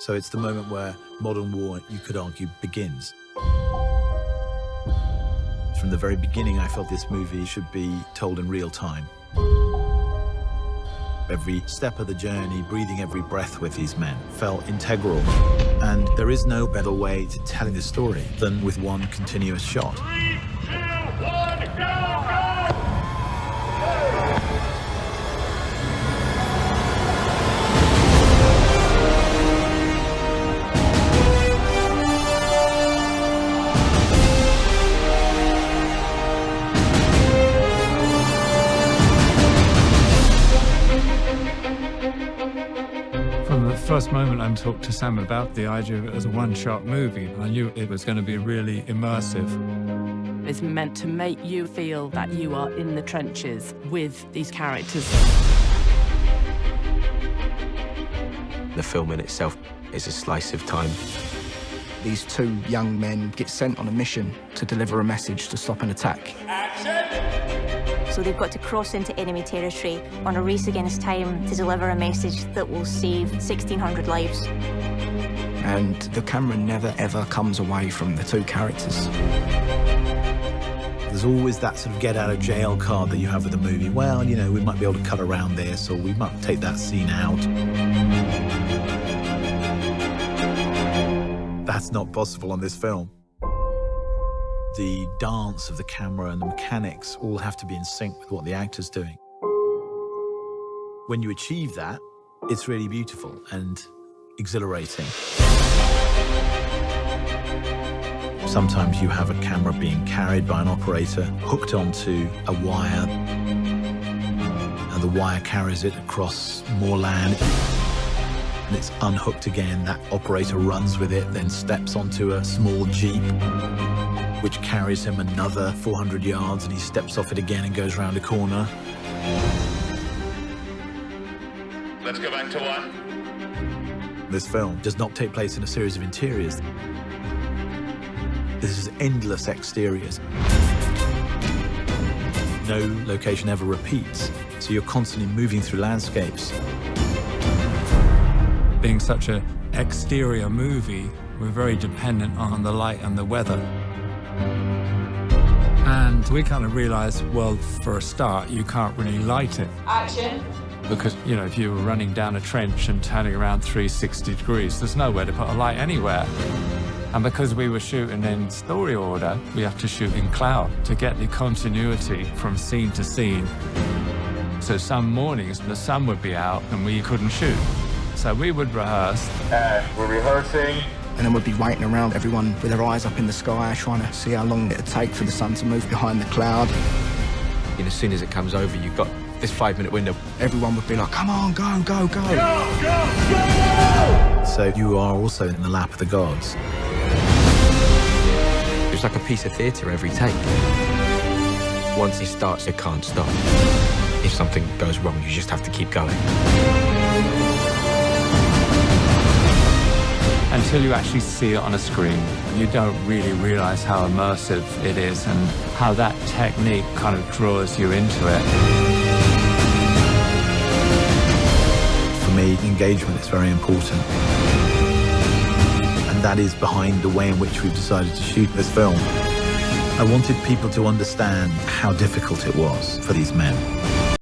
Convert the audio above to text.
So it's the moment where modern war, you could argue, begins. From the very beginning, I felt this movie should be told in real time. Every step of the journey, breathing every breath with these men, felt integral. And there is no better way to telling this story than with one continuous shot. 3, 2, 1, go, go! From the first moment I talked to Sam about the idea of it as a one-shot movie, I knew it was going to be really immersive. It's meant to make you feel that you are in the trenches with these characters. The film in itself is a slice of time. These two young men get sent on a mission to deliver a message to stop an attack. So they've got to cross into enemy territory on a race against time to deliver a message that will save 1,600 lives. And the camera never, ever comes away from the two characters. There's always that sort of get-out-of-jail card that you have with a movie. Well, you know, we might be able to cut around this, or we might take that scene out. That's not possible on this film. The dance of the camera and the mechanics all have to be in sync with what the actor's doing. When you achieve that, it's really beautiful and exhilarating. Sometimes you have a camera being carried by an operator, hooked onto a wire, and the wire carries it across more land, and it's unhooked again. That operator runs with it, then steps onto a small jeep, which carries him another 400 yards, and he steps off it again and goes round a corner. Let's go back to 1. This film does not take place in a series of interiors. This is endless exteriors. No location ever repeats, so you're constantly moving through landscapes. Being such an exterior movie, we're very dependent on the light and the weather. And we kind of realized, well, for a start, you can't really light it. Action. Because, you know, if you were running down a trench and turning around 360 degrees, there's nowhere to put a light anywhere. And because we were shooting in story order, we have to shoot in cloud to get the continuity from scene to scene. So some mornings, the sun would be out and we couldn't shoot. So we would rehearse. We're rehearsing. And then we'd be waiting around, everyone with their eyes up in the sky, trying to see how long it'd take for the sun to move behind the cloud. And as soon as it comes over, you've got this 5-minute window. Everyone would be like, come on, go, go, go. Go, go, go! So you are also in the lap of the gods. It's like a piece of theatre every take. Once it starts, it can't stop. If something goes wrong, you just have to keep going. Until you actually see it on a screen, you don't really realize how immersive it is and how that technique kind of draws you into it. For me, engagement is very important. And that is behind the way in which we've decided to shoot this film. I wanted people to understand how difficult it was for these men.